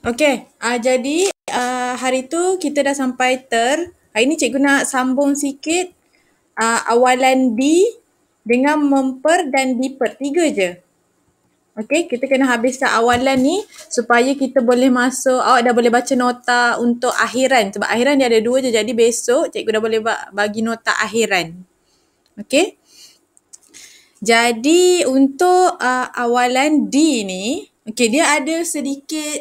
Okey, jadi hari tu kita dah sampai hari ni cikgu nak sambung sikit awalan D dengan memper dan diper. 3 je. Okey, kita kena habiskan awalan ni supaya kita boleh masuk, awak dah boleh baca nota untuk akhiran. Sebab akhiran dia ada 2 je, jadi besok cikgu dah boleh bagi nota akhiran. Okey. Jadi untuk awalan D ni, okey, dia ada sedikit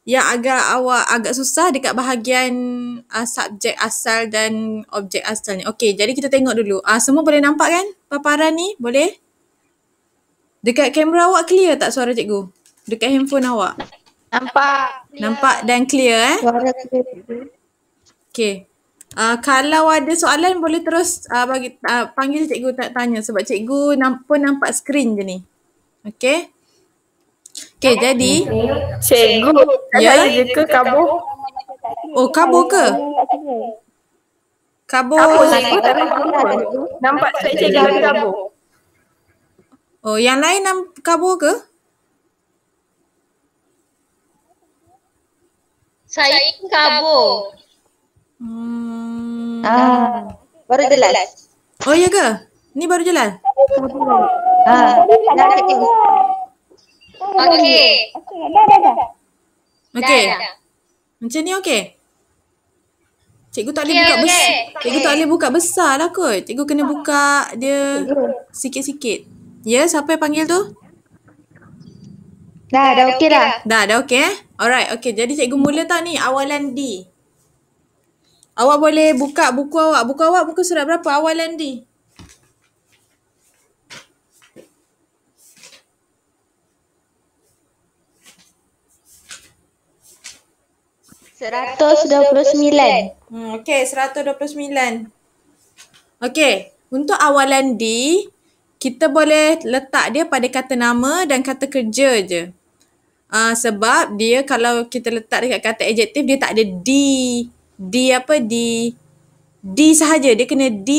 yang agak susah dekat bahagian subjek asal dan objek asal ni. Okey, jadi kita tengok dulu. Semua boleh nampak kan paparan ni? Boleh? Dekat kamera awak clear tak suara cikgu? Dekat handphone awak? Nampak. Nampak dan clear Suara clear. Okey. Kalau ada soalan boleh terus panggil cikgu tanya sebab cikgu pun nampak skrin je ni. Okey. Okey, jadi Cikgu, ya. saya je ke kabur? Oh, kabur ke? Kabur. Kabur cikgu tak kabur. Nampak saya cikgu ada kabur. Oh, yang lain kabur ke? Saya kabur. Baru jelas. Oh, ya ke? Ni baru jelas? Dah cikgu. Okey. Okey. Dah. Macam ni okey? Cikgu tak boleh Okey, buka besar. okey. Cikgu tak boleh buka besar lah kot. Cikgu kena buka dia sikit-sikit. Ya, siapa yang panggil tu? Dah okey dah. Dah okey Alright, okey. Jadi cikgu mula tau ni awalan D. Awak boleh buka buku awak. Buku surat berapa awalan D? Okey, 129. Okey, untuk awalan D, kita boleh letak dia pada kata nama dan kata kerja je. Sebab dia kalau kita letak dekat kata adjektif, dia tak ada D. D sahaja. Dia kena D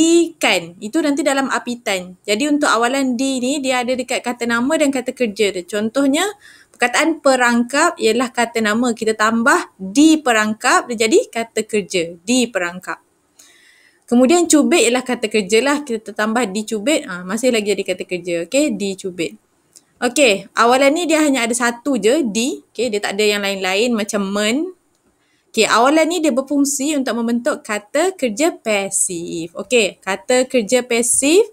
kan. Itu nanti dalam apitan. Jadi untuk awalan D ni, dia ada dekat kata nama dan kata kerja dia. Contohnya, perkataan perangkap ialah kata nama. Kita tambah D perangkap, dia jadi kata kerja. D perangkap. Kemudian cubit ialah kata kerja lah. Kita tambah D cubit, masih lagi ada kata kerja. Okay, D cubit. Okay, awalan ni dia hanya ada satu je, D. Okay, dia tak ada yang lain-lain macam men. Okay, awalan ni dia berfungsi untuk membentuk kata kerja pasif. Okay, kata kerja pasif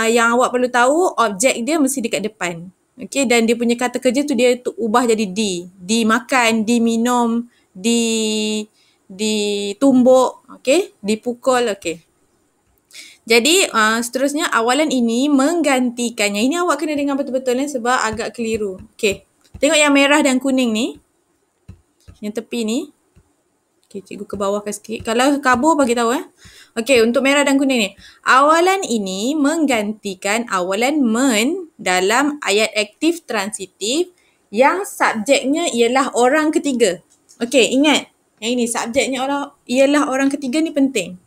yang awak perlu tahu, objek dia mesti dekat depan. Okay, dan dia punya kata kerja tu dia ubah jadi D. D makan, D minum, D ditumbuk, okay, dipukul, okay. Jadi seterusnya awalan ini menggantikannya. Ini awak kena dengar betul-betul sebab agak keliru. Okay, tengok yang merah dan kuning ni. Yang tepi ni. Okay, cikgu ke bawahkan sikit. Kalau kabur bagi tahu Okay, untuk merah dan kuning ni. Awalan ini menggantikan awalan men dalam ayat aktif transitif yang subjeknya ialah orang ketiga. Okay, ingat. Yang ini subjeknya ialah orang ketiga ni penting.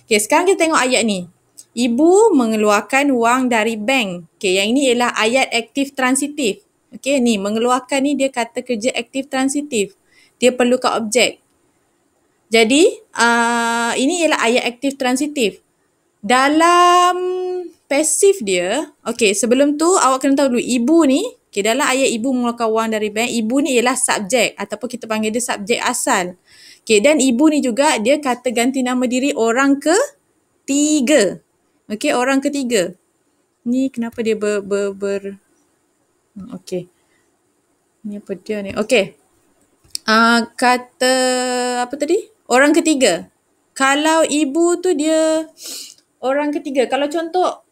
Okay, sekarang kita tengok ayat ni. Ibu mengeluarkan wang dari bank. Okay, yang ini ialah ayat aktif transitif. Okay, ni mengeluarkan ni dia kata kerja aktif transitif. Dia perlukan objek. Jadi, ini ialah ayat aktif transitif. Dalam pasif dia, okay, sebelum tu awak kena tahu dulu ibu ni, okay, dalam ayat ibu mengeluarkan wang dari bank, ibu ni ialah subjek ataupun kita panggil dia subjek asal. Okay, dan ibu ni juga dia kata ganti nama diri orang ketiga. Okay, orang ketiga. Ni kenapa dia okay. Ni apa dia ni? Okay. Kata apa tadi? Orang ketiga. Kalau ibu tu dia orang ketiga. Kalau contoh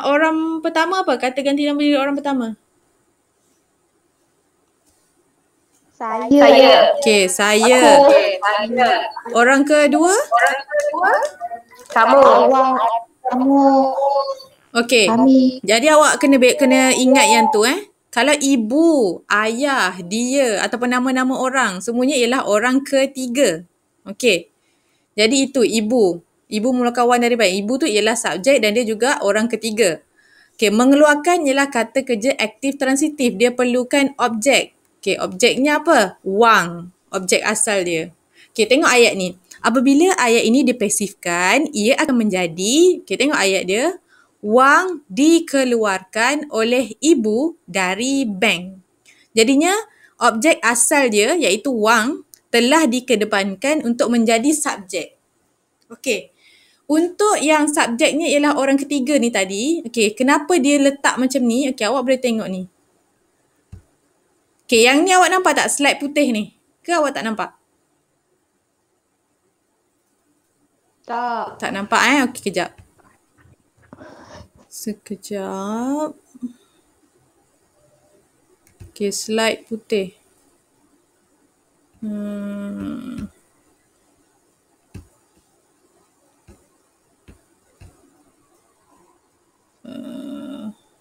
orang pertama apa? Kata ganti nama diri orang pertama. Saya. Okay, saya. Orang kedua? Kamu. Okay. Kami. Jadi awak kena ingat yang tu Kalau ibu, ayah, dia ataupun nama-nama orang, semuanya ialah orang ketiga. Okay. Jadi itu ibu. Ibu mengeluarkan wang dari bank. Ibu tu ialah subjek dan dia juga orang ketiga. Okay, mengeluarkan ialah kata kerja aktif transitif. Dia perlukan objek. Okay, objeknya apa? Wang. Objek asal dia. Okay, tengok ayat ni. Apabila ayat ini dipasifkan, ia akan menjadi, okay, tengok ayat dia. Wang dikeluarkan oleh ibu dari bank. Jadinya, objek asal dia iaitu wang telah dikedepankan untuk menjadi subjek. Okey. Untuk yang subjeknya ialah orang ketiga ni tadi. Okey, kenapa dia letak macam ni? Okey, awak boleh tengok ni. Okey, yang ni awak nampak tak slide putih ni? Ke awak tak nampak? Tak. Tak nampak Okey, kejap. Sekejap. Okey, slide putih.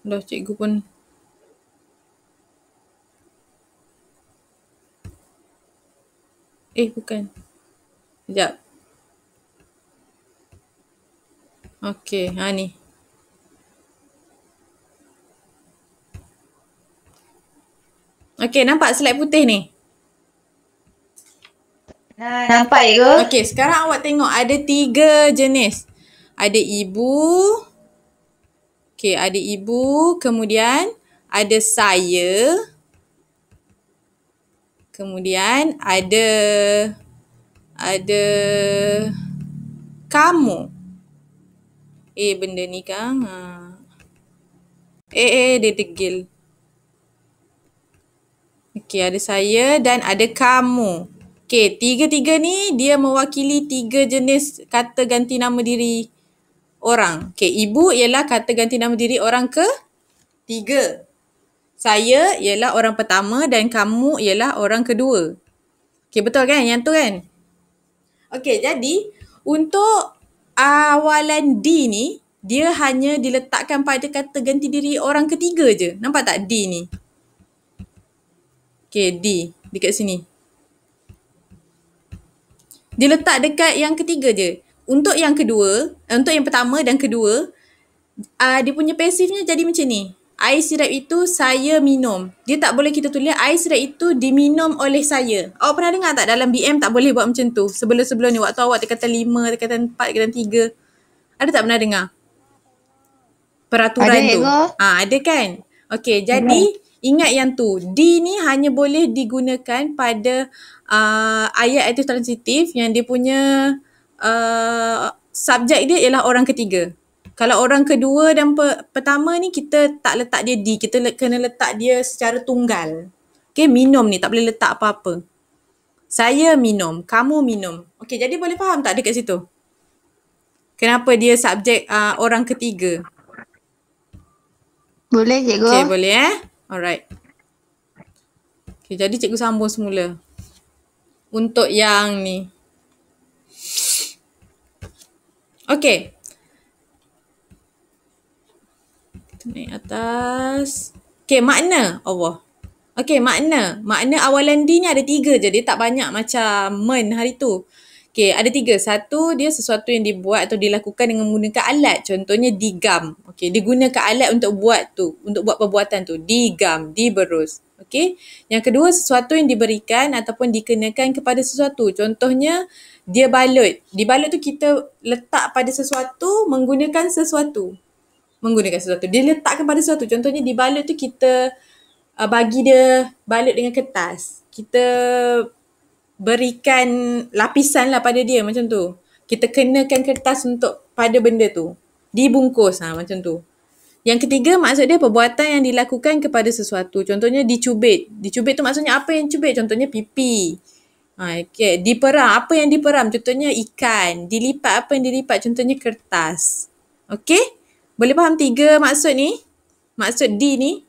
Dah cikgu pun. Bukan. Sekejap. Okey, ni. Okey, nampak slide putih ni? Nampak ke? Okey, sekarang awak tengok ada 3 jenis. Ada ibu. Okey, ada ibu. Kemudian ada saya. Kemudian ada kamu. Benda ni kan. Dia degil. Okey, ada saya dan ada kamu. Okey, 3 ni dia mewakili 3 jenis kata ganti nama diri orang. Okey, ibu ialah kata ganti nama diri orang ke-3. Saya ialah orang pertama dan kamu ialah orang kedua. Okey, betul kan? Yang tu kan? Okey, jadi untuk awalan D ni, dia hanya diletakkan pada kata ganti diri orang ketiga je. Nampak tak D ni? Okey, D dekat sini. Dia letak dekat yang ketiga je. Untuk yang kedua, untuk yang pertama dan kedua, dia punya pasifnya jadi macam ni. Air sirap itu saya minum. Dia tak boleh kita tulis air sirap itu diminum oleh saya. Awak pernah dengar tak dalam BM tak boleh buat macam tu? Sebelum-sebelum ni waktu awak kata 5, kata 4, kata 3. Ada tak pernah dengar? Peraturan Ada, tu. Ada kan? Okey, jadi ingat yang tu. D ni hanya boleh digunakan pada ayat aktif transitif yang dia punya subjek dia ialah orang ketiga. Kalau orang kedua dan pertama ni kita tak letak dia D. Kita kena letak dia secara tunggal. Okay, minum ni tak boleh letak apa-apa. Saya minum, kamu minum. Okay, jadi boleh faham tak dekat situ? Kenapa dia subjek orang ketiga? Boleh cikgu. Okay, boleh Alright. Okay, jadi cikgu sambung semula. Untuk yang ni. Okay. Kita naik atas. Okay, makna. Allah. Okay, makna. Makna awalan D ni ada 3 je. Dia tak banyak macam men hari tu. Okay, ada 3. Satu, dia sesuatu yang dibuat atau dilakukan dengan menggunakan alat. Contohnya digam. Okay, digunakan alat untuk buat tu. Untuk buat perbuatan tu. Digam, diberus. Okay. Yang kedua, sesuatu yang diberikan ataupun dikenakan kepada sesuatu. Contohnya, dia balut. Dibalut tu kita letak pada sesuatu menggunakan sesuatu. Dia letakkan pada sesuatu. Contohnya dibalut tu kita bagi dia balut dengan kertas. Kita berikan lapisan lah pada dia macam tu. Kita kenakan kertas untuk pada benda tu. Dibungkus macam tu. Yang ketiga maksud dia perbuatan yang dilakukan kepada sesuatu. Contohnya dicubit. Dicubit tu maksudnya apa yang cubit? Contohnya pipi. Okay. Diperam. Apa yang diperam? Contohnya ikan. Dilipat. Apa yang dilipat? Contohnya kertas. Okay? Boleh faham 3 maksud ni? Maksud D ni?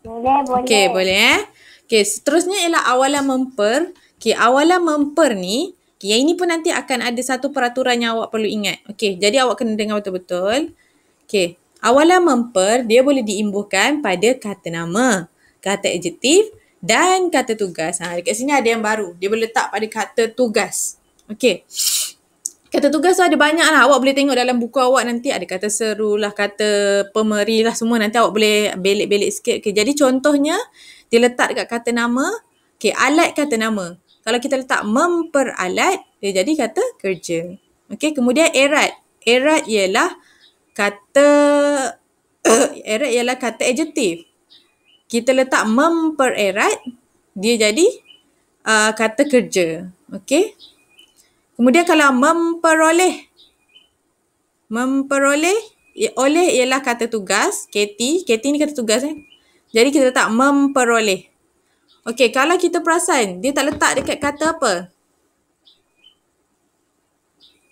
Boleh. Okay, boleh Okay, seterusnya ialah awalan memper. Okay, awalan memper ni, okay, yang ini pun nanti akan ada satu peraturan yang awak perlu ingat. Okay, jadi awak kena dengar betul-betul. Okay, awalan memper, dia boleh diimbuhkan pada kata nama, kata adjektif dan kata tugas. Dekat sini ada yang baru. Dia boleh letak pada kata tugas. Okay. Kata tugas tu ada banyak lah. Awak boleh tengok dalam buku awak nanti ada kata seru lah, kata pemeri lah semua. Nanti awak boleh belik-belik sikit. Okay, jadi contohnya dia letak dekat kata nama. Okay, alat kata nama. Kalau kita letak memperalat, dia jadi kata kerja. Okay, kemudian erat. Erat ialah kata erat ialah kata adjektif. Kita letak mempererat, dia jadi kata kerja. Okay. Kemudian kalau memperoleh. Memperoleh, oleh ialah kata tugas. KT ni kata tugas Jadi kita letak memperoleh. Okey, kalau kita perasan, dia tak letak dekat kata apa?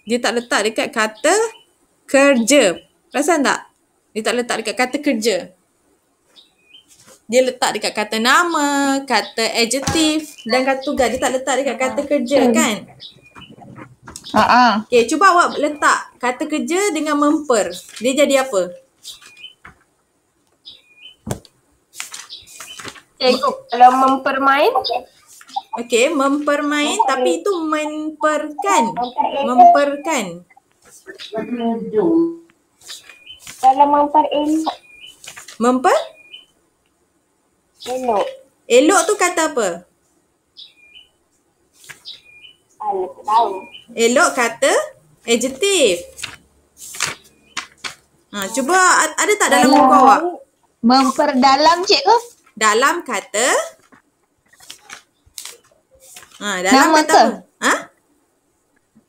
Dia tak letak dekat kata kerja. Perasan tak? Dia tak letak dekat kata kerja. Dia letak dekat kata nama, kata adjektif dan kata tugas. Dia tak letak dekat kata kerja kan? Okay, cuba awak letak kata kerja dengan memper. Dia jadi apa? Kalau mempermain. Okay, mempermain tapi itu memperkan. Memperkan. Kalau memperelok. Memper? Elok. Elok tu kata apa? Tak tahu. Elok kata adjektif. Cuba ada tak dalam buku awak? Memperdalam cikgu. Dalam kata dalam Nama kata ke? apa?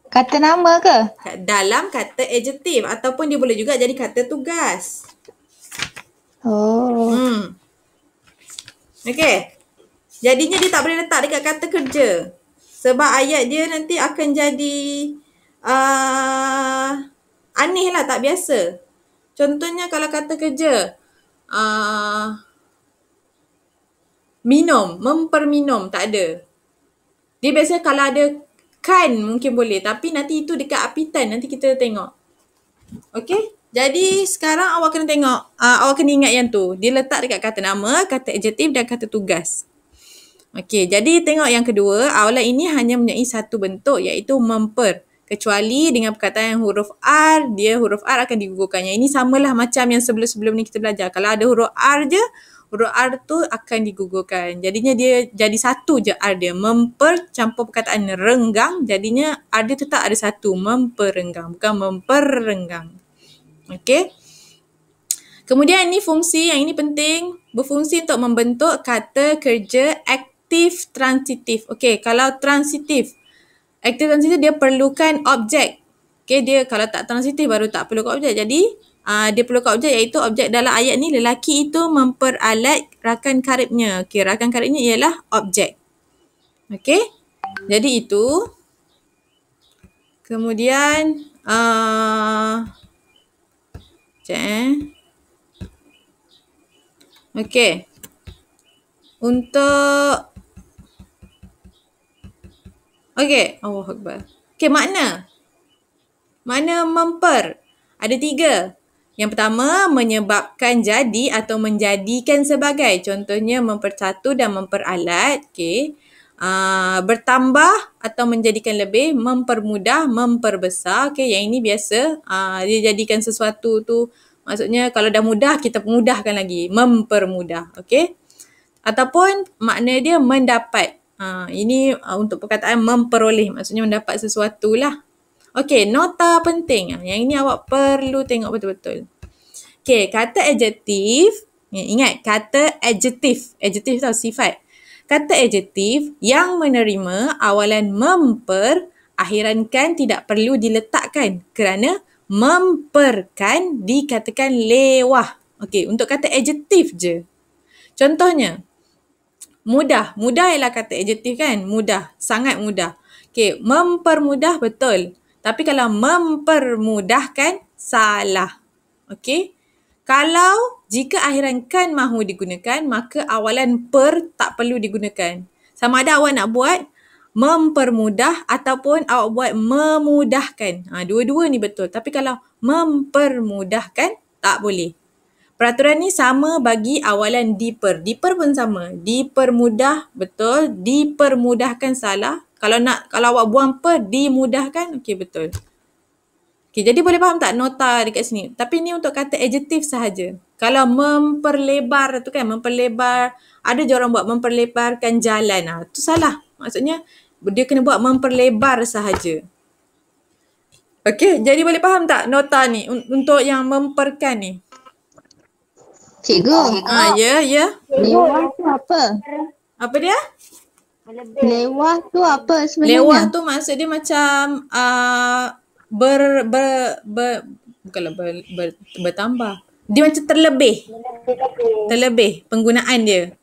Kata nama ke? Dalam kata adjektif ataupun dia boleh juga jadi kata tugas. Oh. Okey. Jadinya dia tak boleh letak dekat kata kerja. Sebab ayat dia nanti akan jadi aneh lah, tak biasa. Contohnya kalau kata kerja, minum, memperminum, tak ada. Dia biasanya kalau ada kan mungkin boleh. Tapi nanti itu dekat apitan, nanti kita tengok. Okey? Jadi sekarang awak kena tengok, awak kena ingat yang tu. Dia letak dekat kata nama, kata adjektif dan kata tugas. Okey, jadi tengok yang kedua, awalan ini hanya mempunyai satu bentuk iaitu memper. Kecuali dengan perkataan yang huruf R, huruf R akan digugurkannya. Ini samalah macam yang sebelum-sebelum ni kita belajar. Kalau ada huruf R je, huruf R tu akan digugurkan. Jadinya dia jadi satu je R dia. Memper campur perkataan renggang, jadinya R dia tetap ada satu. Memperenggang, bukan memperrenggang. Okey. Kemudian ini fungsi, yang ini penting. Berfungsi untuk membentuk kata kerja aktif transitif. Okey, kalau transitif. Aktif transitif dia perlukan objek. Okey, dia kalau tak transitif baru tak perlu objek. Jadi, dia perlukan objek iaitu objek dalam ayat ni lelaki itu memperalat rakan karibnya. Okey, rakan karibnya ialah objek. Okey. Jadi itu. Kemudian okey. Untuk okey, Allahu Akbar. Okey, makna. Makna memper. Ada 3. Yang pertama, menyebabkan jadi atau menjadikan sebagai. Contohnya mempersatu dan memperalat. Okey. Bertambah atau menjadikan lebih, mempermudah, memperbesar. Okey, yang ini biasa. Dia jadikan sesuatu tu, maksudnya kalau dah mudah, kita mudahkan lagi. Mempermudah. Okey. Ataupun makna dia mendapat. Ini untuk perkataan memperoleh. Maksudnya mendapat sesuatu lah. Okey, nota penting. Yang ini awak perlu tengok betul-betul. Okey, kata adjektif. Ingat, kata adjektif. Adjektif tau, sifat. Kata adjektif yang menerima awalan memper, akhiran kan tidak perlu diletakkan kerana memperkan dikatakan lewah. Okey, untuk kata adjektif je. Contohnya, mudah. Mudah ialah kata adjektif kan? Mudah. Sangat mudah. Okey, mempermudah betul. Tapi kalau mempermudahkan, salah. Okey? Kalau jika akhiran kan mahu digunakan, maka awalan per tak perlu digunakan. Sama ada awak nak buat mempermudah ataupun awak buat memudahkan. Dua-dua ni betul. Tapi kalau mempermudahkan, tak boleh. Peraturan ni sama bagi awalan diper. Diper pun sama. Dipermudah betul, dipermudahkan salah. Kalau awak buang per, dimudahkan, okey betul. Okay, jadi boleh faham tak nota dekat sini? Tapi ni untuk kata adjektif sahaja. Kalau memperlebar tu kan, memperlebar, ada je orang buat memperlebarkan jalan. Tu salah. Maksudnya dia kena buat memperlebar sahaja. Okay, jadi boleh faham tak nota ni untuk yang memperkan ni? Cikgu, Ya. lewah tu apa? Apa dia? Lewah tu apa sebenarnya? Lewah tu maksud dia macam bukanlah bertambah. Dia macam terlebih. Terlebih penggunaan dia.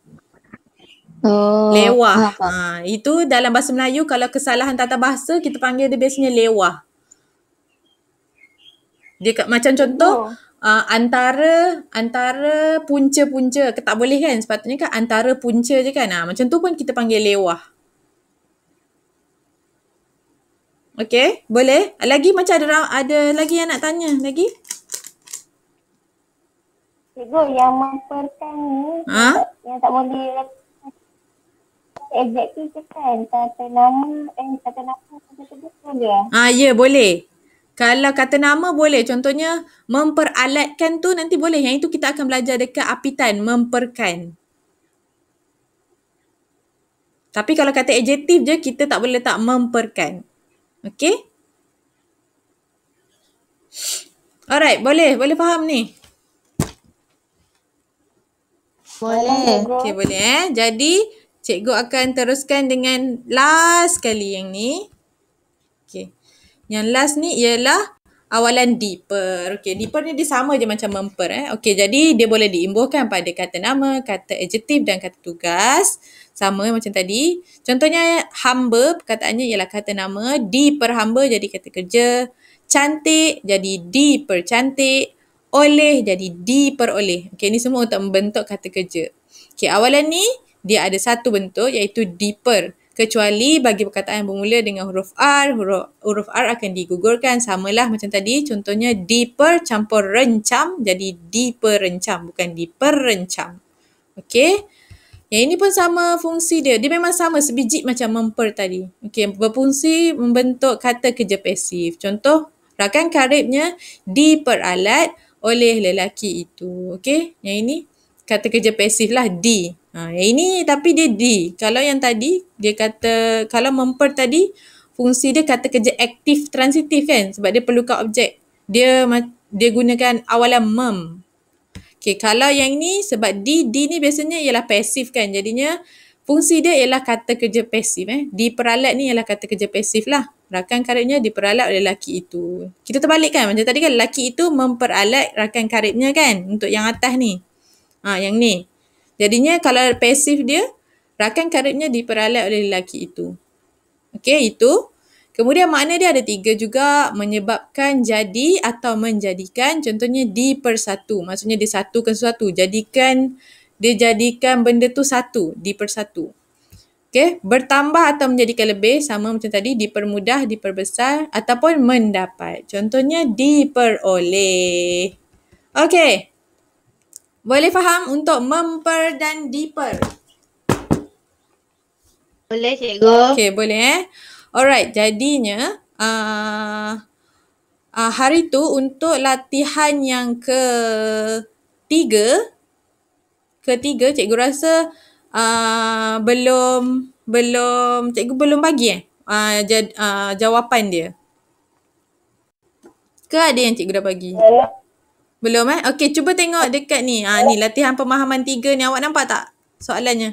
Oh, Lewah. faham. Itu dalam bahasa Melayu kalau kesalahan tata bahasa kita panggil dia biasanya lewah. Dia macam contoh antara punca-punca. Tak boleh kan? Sepatutnya kan antara punca je kan. Macam tu pun kita panggil lewah. Okay, boleh? Lagi macam ada lagi yang nak tanya lagi? Cikgu, yang memperkan ni yang tak boleh adjektif je kan? Kata nama boleh? Ya boleh. Kalau kata nama boleh. Contohnya memperalatkan tu nanti boleh. Yang itu kita akan belajar dekat apitan. Memperkan. Tapi kalau kata adjektif je kita tak boleh letak memperkan. Okay? Alright, boleh faham ni? Boleh. Okay, boleh Jadi, cikgu akan teruskan dengan last kali yang ni. Okay. Yang last ni ialah awalan diper. Okay, diper ni dia sama je macam memper. Okay, jadi dia boleh diimbuhkan pada kata nama, kata adjektif dan kata tugas. Sama macam tadi. Contohnya hamba, perkataannya ialah kata nama. Diperhamba jadi kata kerja. Cantik jadi dipercantik. Oleh jadi diperoleh. Okay, ni semua untuk membentuk kata kerja. Okay, awalan ni dia ada satu bentuk iaitu diper. Kecuali bagi perkataan yang bermula dengan huruf R, huruf R akan digugurkan. Samalah macam tadi. Contohnya diper campur rencam jadi diperencam. Bukan diperencam. Okay. Yang ini pun sama fungsi dia. Dia memang sama sebiji macam memper tadi. Okay, berfungsi membentuk kata kerja pasif. Contoh, rakan karibnya diperalat oleh lelaki itu. Okay, yang ini kata kerja pasif lah di. Yang ini tapi dia di. Kalau yang tadi, dia kata, kalau memper tadi, fungsi dia kata kerja aktif transitif kan? Sebab dia perlukan objek. Dia gunakan awalan mem. Okay, kalau yang ni sebab di ni biasanya ialah pasif kan. Jadinya fungsi dia ialah kata kerja pasif. Diperalat ni ialah kata kerja pasif lah. Rakan karibnya diperalat oleh lelaki itu. Kita terbalikkan. Macam tadi kan lelaki itu memperalat rakan karibnya kan. Untuk yang atas ni. Yang ni. Jadinya kalau pasif dia, rakan karibnya diperalat oleh lelaki itu. Okay, itu. Kemudian makna dia ada 3 juga, menyebabkan jadi atau menjadikan. Contohnya dipersatu. Maksudnya disatukan sesuatu. Dia jadikan benda tu satu. Dipersatu. Okay. Bertambah atau menjadikan lebih. Sama macam tadi. Dipermudah, diperbesar ataupun mendapat. Contohnya diperoleh. Okay. Boleh faham untuk memper dan diper? Boleh cikgu. Okay, boleh Alright, jadinya hari tu untuk latihan yang ketiga cikgu rasa cikgu belum bagi jawapan dia. Ke ada yang cikgu dah bagi? Belum Okey, cuba tengok dekat ni. Ni latihan pemahaman 3 ni, awak nampak tak soalannya?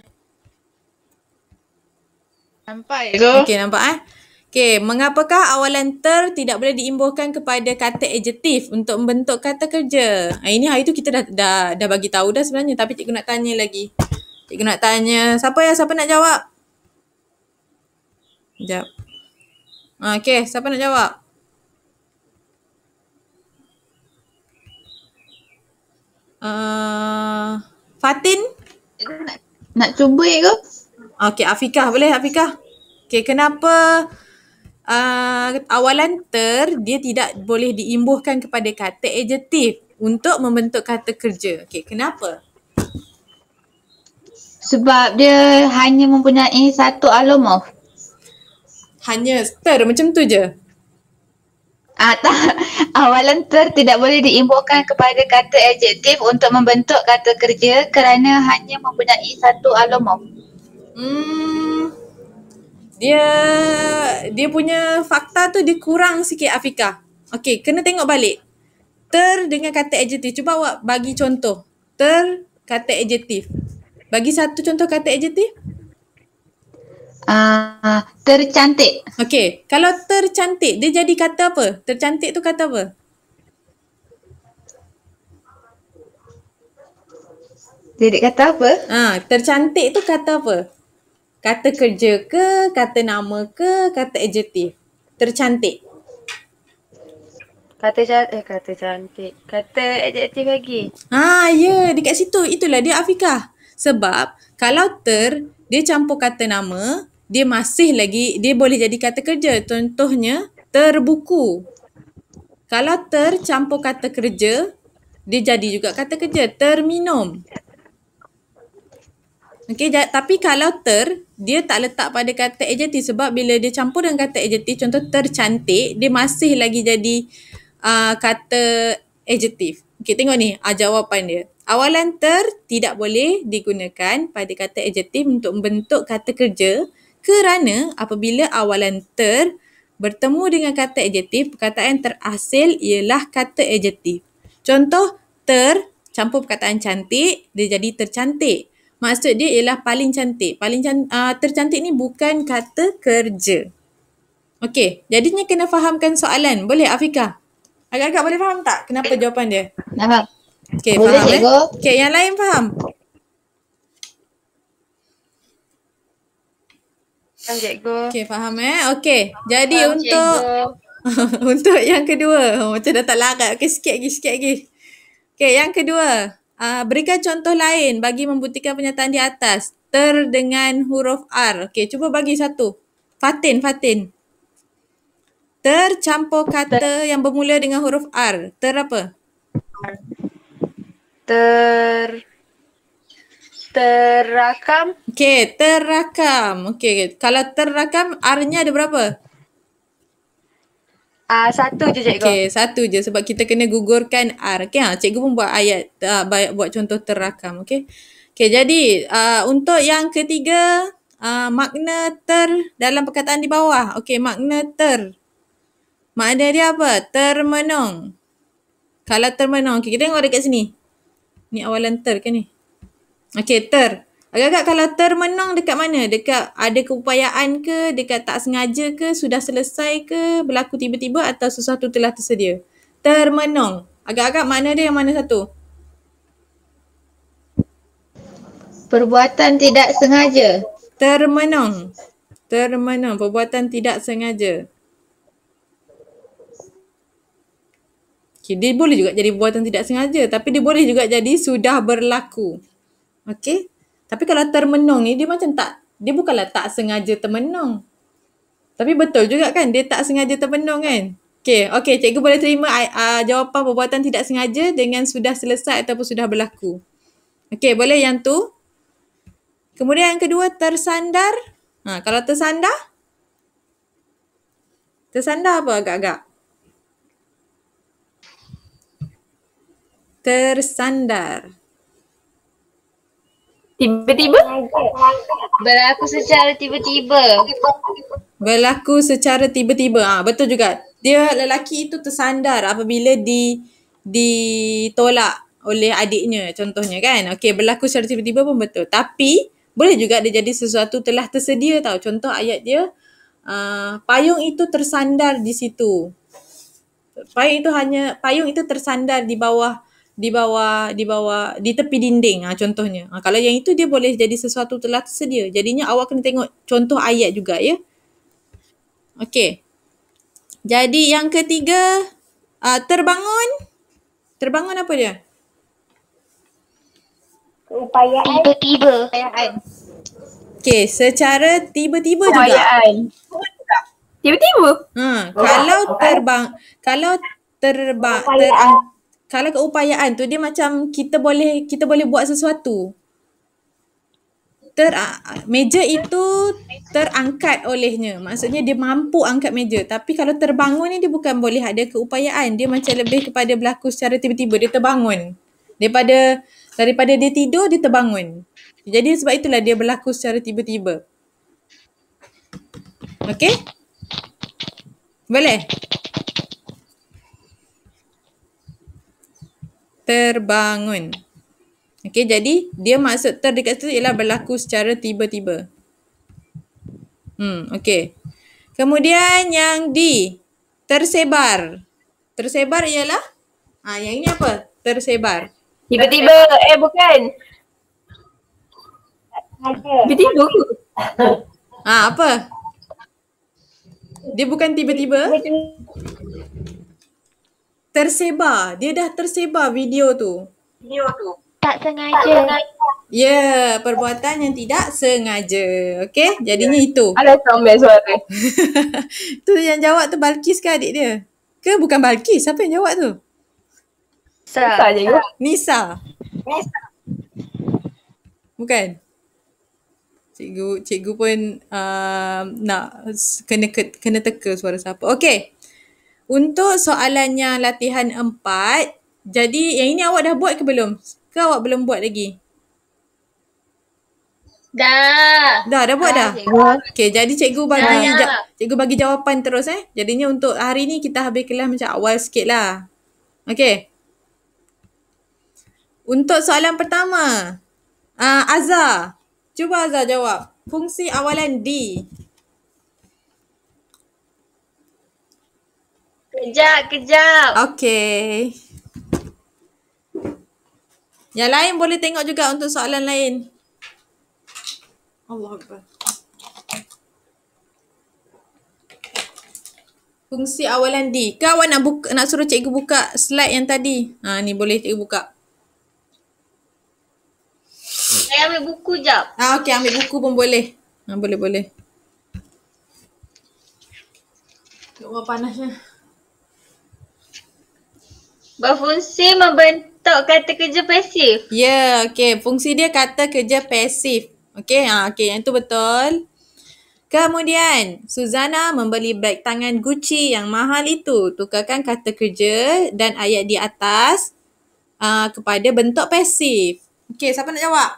Nampak cikgu. Okey, nampak Okey, mengapakah awalan tidak boleh diimbuhkan kepada kata adjektif untuk membentuk kata kerja? Ini hari tu kita dah bagi tahu dah sebenarnya, tapi cikgu nak tanya lagi. Cikgu nak tanya, siapa nak jawab? Sekejap. Okey, siapa nak jawab? Fatin? Nak cuba cikgu? Okey, Afikah. Boleh Afikah? Okey, kenapa awalan dia tidak boleh diimbuhkan kepada kata adjektif untuk membentuk kata kerja? Okey, kenapa? Sebab dia hanya mempunyai satu alomorf. Hanya macam tu je? Tak. Awalan tidak boleh diimbuhkan kepada kata adjektif untuk membentuk kata kerja kerana hanya mempunyai satu alomorf. Dia punya fakta tu dia kurang sikit, Afika. Okey, kena tengok balik. Ter dengan kata adjektif. Cuba awak bagi contoh. Ter, kata adjektif. Bagi satu contoh kata adjektif. Tercantik. Okey, kalau tercantik, dia jadi kata apa? Tercantik tu kata apa? Jadi kata apa? Tercantik tu kata apa? Kata kerja ke, kata nama ke, kata adjektif? Tercantik. Kata cantik. Kata adjektif lagi. Ya, dekat situ. Itulah dia, Afika. Sebab kalau dia campur kata nama, dia masih lagi, dia boleh jadi kata kerja. Contohnya, terbuku. Kalau campur kata kerja, dia jadi juga kata kerja. Terminum. Okey, tapi kalau dia tak letak pada kata adjektif sebab bila dia campur dengan kata adjektif, contoh tercantik, dia masih lagi jadi kata adjektif. Okey, tengok ni jawapan dia. Awalan tidak boleh digunakan pada kata adjektif untuk membentuk kata kerja kerana apabila awalan bertemu dengan kata adjektif, perkataan terhasil ialah kata adjektif. Contoh, campur perkataan cantik, dia jadi tercantik. Maksud dia ialah paling cantik. Tercantik ni bukan kata kerja. Okey, jadinya kena fahamkan soalan. Boleh, Afika? Agak-agak boleh faham tak kenapa jawapan dia? Faham. Okey, Boleh, faham cikgu. Okey, yang lain faham? Faham cikgu. Okey, faham Okey, jadi Faham, untuk untuk yang kedua, macam dah tak larat. Okey, sikit lagi. Okey, yang kedua. Berikan contoh lain bagi membuktikan pernyataan di atas. Dengan huruf R. Okey, cuba bagi satu. Fatin. Campur kata yang bermula dengan huruf R. Apa? Terakam. Okey, terakam. Okey, kalau terakam R-nya ada berapa? Satu je cikgu. Okey, satu je sebab kita kena gugurkan R. Okey, cikgu pun buat ayat, buat contoh terakam. Okey. Okey, jadi untuk yang ketiga, makna dalam perkataan di bawah. Okey, makna makna dia apa? Termenung. Kalau termenung, okey, kita tengok dekat sini. Ni awalan ke ni? Okey, Agak-agak kalau termenung dekat mana? Dekat ada keupayaan ke? Dekat tak sengaja ke? Sudah selesai ke? Berlaku tiba-tiba atau sesuatu telah tersedia? Termenung. Agak-agak makna dia yang mana satu? Perbuatan tidak sengaja. Termenung. Perbuatan tidak sengaja. Okay, dia boleh juga jadi perbuatan tidak sengaja. Tapi dia boleh juga jadi sudah berlaku. Okey. Tapi kalau termenung ni dia macam dia bukanlah tak sengaja termenung. Tapi betul juga kan dia tak sengaja termenung kan? Okey, cikgu boleh terima jawapan perbuatan tidak sengaja dengan sudah selesai ataupun sudah berlaku. Okey, boleh yang tu. Kemudian yang kedua, tersandar. Kalau tersandar? Tersandar apa agak-agak? Tersandar. Tiba-tiba. Berlaku secara tiba-tiba. Betul juga. Dia lelaki itu tersandar apabila ditolak oleh adiknya contohnya kan. Okey, berlaku secara tiba-tiba pun betul. Tapi boleh juga dia jadi sesuatu telah tersedia tau. Contoh ayat dia, payung itu tersandar di situ. Payung itu tersandar di tepi dinding contohnya. Kalau yang itu dia boleh jadi sesuatu telah tersedia. Jadinya awak kena tengok contoh ayat juga ya. Okey. Jadi yang ketiga, terbangun. Terbangun apa dia? Keupayaan. Tiba-tiba. Okey, secara tiba-tiba juga. Keupayaan. Tiba-tiba. Kalau keupayaan tu dia macam kita boleh buat sesuatu. meja itu terangkat olehnya. Maksudnya dia mampu angkat meja. Tapi kalau terbangun ni dia bukan boleh ada keupayaan. Dia macam lebih kepada berlaku secara tiba-tiba. Dia terbangun. Daripada dia tidur, dia terbangun. Jadi sebab itulah dia berlaku secara tiba-tiba. Okey? Boleh? Terbangun. Okey, jadi dia maksud dekat situ ialah berlaku secara tiba-tiba. Okey. Kemudian yang D, tersebar. Tersebar ialah yang ini apa? Tersebar. Tiba-tiba, bukan. Tiba-tiba. Apa? Dia bukan tiba-tiba. Tersebar. Dia dah tersebar video tu. Tak sengaja. Ya, perbuatan yang tidak sengaja. Okey, jadinya itu. Alah, comel suara. Tu yang jawab tu Balkis ke adik dia? Ke bukan Balkis? Siapa yang jawab tu? Susah je ke? Nisa. Bukan? Cikgu pun nak kena teka suara siapa. Okey. Untuk soalannya latihan 4, jadi yang ini awak dah buat ke belum? Ke awak belum buat lagi? Dah. Dah buat dah? Okey, jadi cikgu bagi jawapan terus Jadinya untuk hari ni kita habis kelas macam awal sikit lah. Okey. Untuk soalan pertama, Azhar. Cuba Azhar jawab. Fungsi awalan D. Kejap. Okey. Yang lain boleh tengok juga untuk soalan lain. Allah Akbar. Fungsi awalan D. Ke awak nak suruh cikgu buka slide yang tadi? Ni boleh cikgu buka. Saya ambil buku jap. Okey, ambil buku pun boleh. Boleh. Tengok panasnya. Berfungsi membentuk kata kerja pasif. Ya, okey. Fungsi dia kata kerja pasif. Okey, yang itu betul. Kemudian, Suzana membeli beg tangan Gucci yang mahal itu. Tukarkan kata kerja dan ayat di atas kepada bentuk pasif. Okey, siapa nak jawab?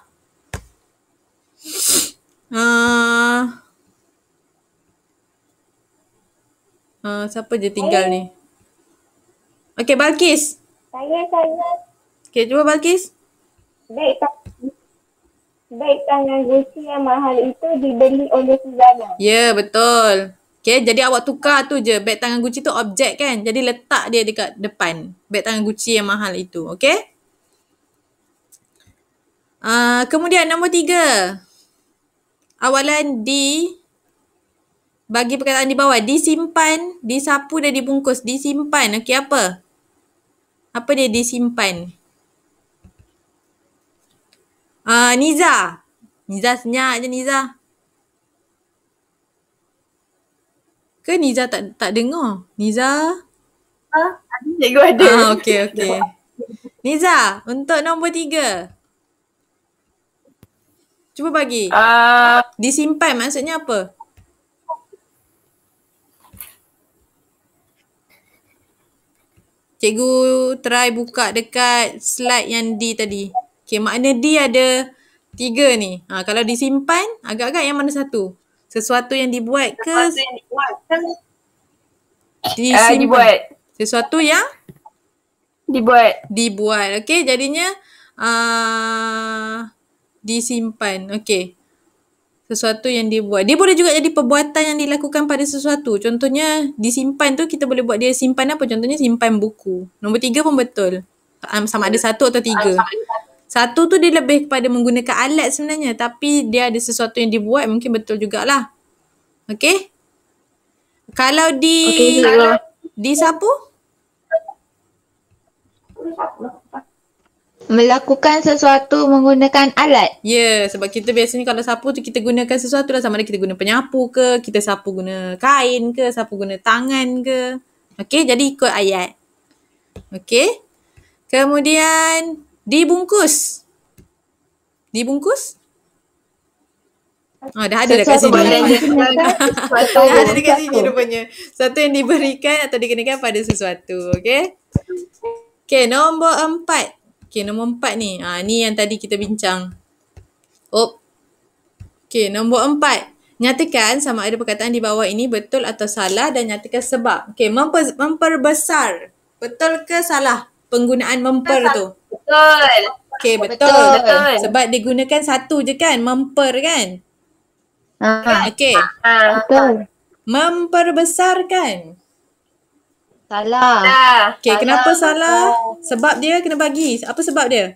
Siapa je tinggal ni? Okey, Balkis. Saya. Okey, cuba Balkis. Beg tangan Gucci yang mahal itu dibeli oleh Suzana. Ya, betul. Okey, jadi awak tukar tu je. Beg tangan Gucci tu objek kan? Jadi letak dia dekat depan. Beg tangan Gucci yang mahal itu. Okey? Kemudian nombor 3. Awalan D. Bagi perkataan di bawah. Disimpan, disapu dan dibungkus. Disimpan. Okey, apa? Apa dia disimpan? Niza. Niza senyap je Niza. Ke Niza tak dengar? Niza? Cikgu ada. Okey. Niza, untuk nombor 3. Cuba bagi. Disimpan maksudnya apa? Cikgu try buka dekat slide yang D tadi. Okay, makna D ada 3 ni. Kalau disimpan, agak-agak yang mana satu? Sesuatu yang dibuat ke? Disimpan. Dibuat. Sesuatu yang? Dibuat. Okey, jadinya disimpan. Okey. Sesuatu yang dibuat. Dia boleh juga jadi perbuatan yang dilakukan pada sesuatu. Contohnya disimpan tu kita boleh buat dia simpan apa? Contohnya simpan buku. Nombor 3 pun betul. Sama ada 1 atau 3. 1 tu dia lebih kepada menggunakan alat sebenarnya. Tapi dia ada sesuatu yang dibuat mungkin betul jugalah. Okey? Kalau disapu? Melakukan sesuatu menggunakan alat. Ya, sebab kita biasanya kalau sapu tu kita gunakan sesuatu lah. Sama ada kita guna penyapu ke, kita sapu guna kain ke, sapu guna tangan ke. Okey, jadi ikut ayat. Okey. Kemudian dibungkus. Dibungkus? Dah ada dekat Sesuatu sini. yang digunakan sesuatu. Dah ada dekat sini rupanya. Satu yang diberikan atau dikenakan pada sesuatu. Okay. Okay, nombor 4. Okay, nombor 4 ni. Ni yang tadi kita bincang. Okay, nombor 4. Nyatakan sama ada perkataan di bawah ini betul atau salah dan nyatakan sebab. Okay, memperbesar. Betul ke salah penggunaan memper tu? Betul. Okay, betul. Sebab digunakan satu je kan? Memper kan? Okay. Betul. Memperbesar kan? Salah. Okay, kenapa salah? Sebab dia kena bagi. Apa sebab dia?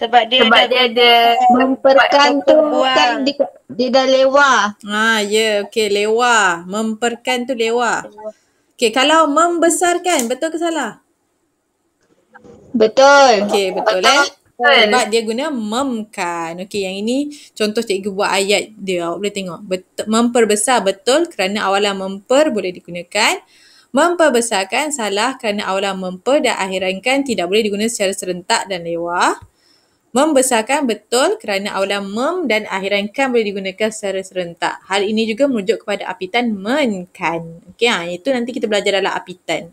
Sebab dia ada Memperkan tu kan dia dah lewat. Ya, okay, lewat. Memperkan tu lewat. Okay, kalau membesarkan, betul ke salah? Betul. Okay, betul Sebab dia guna memkan. Okay, yang ini contoh cikgu buat ayat dia. Awak boleh tengok. Memperbesar betul kerana awalan memper boleh digunakan. Memperbesarkan salah kerana awalan memper dan akhiran kan tidak boleh digunakan secara serentak dan lewat. Membesarkan betul kerana awalan dan akhiran kan boleh digunakan secara serentak. Hal ini juga merujuk kepada apitan menkan. Okay, itu nanti kita belajar dalam apitan.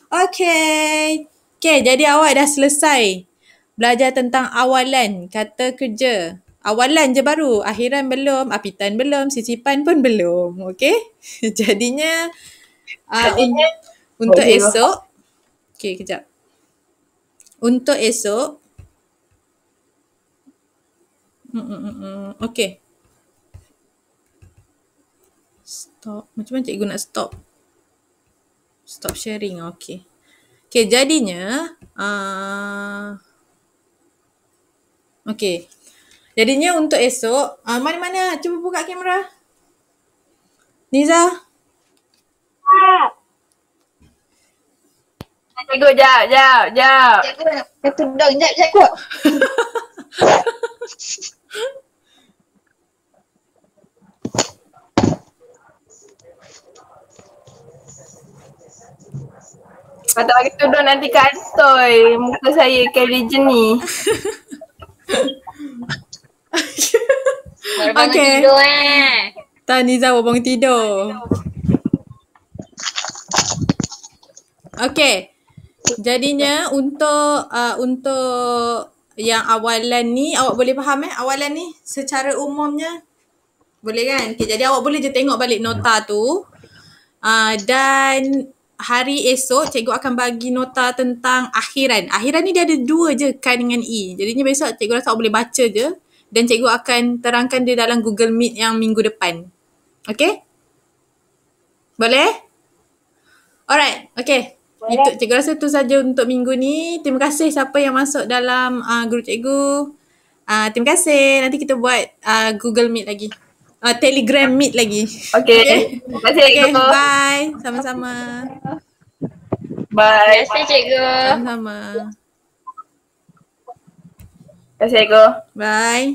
Okay, jadi awak dah selesai belajar tentang awalan kata kerja. Awalan je baru, akhiran belum, apitan belum, sisipan pun belum. Okay, jadinya untuk esok. Okay, kejap. Untuk esok, okay. Stop. Macam mana cikgu nak stop? Stop sharing. Okay. Okay, jadinya okay. Jadinya untuk esok, mana-mana? Cuba buka kamera. Niza. Cikgu, jap. Cikgu, tudung, jap. Kalau tak bagi tudung nanti kantoi. Muka saya Kylie Jenny. Baru bangun Okay. tidur Tak, Niza bangun tidur. Okay. Jadinya untuk yang awalan ni awak boleh faham awalan ni secara umumnya? Boleh kan? Okay, jadi awak boleh je tengok balik nota tu. Dan hari esok cikgu akan bagi nota tentang akhiran. Akhiran ni dia ada 2 je, kan dengan i. Jadinya besok cikgu rasa awak boleh baca je dan cikgu akan terangkan dia dalam Google Meet yang minggu depan. Okay? Boleh? Alright, okay. Itu cikgu rasa tu saja untuk minggu ni. Terima kasih siapa yang masuk dalam grup cikgu. Terima kasih. Nanti kita buat Google Meet lagi. Telegram Meet lagi. Okay. Terima kasih, Okay, cikgu. bye. Sama-sama. Bye. Terima kasih cikgu. Sama-sama. Terima kasih, cikgu. Bye.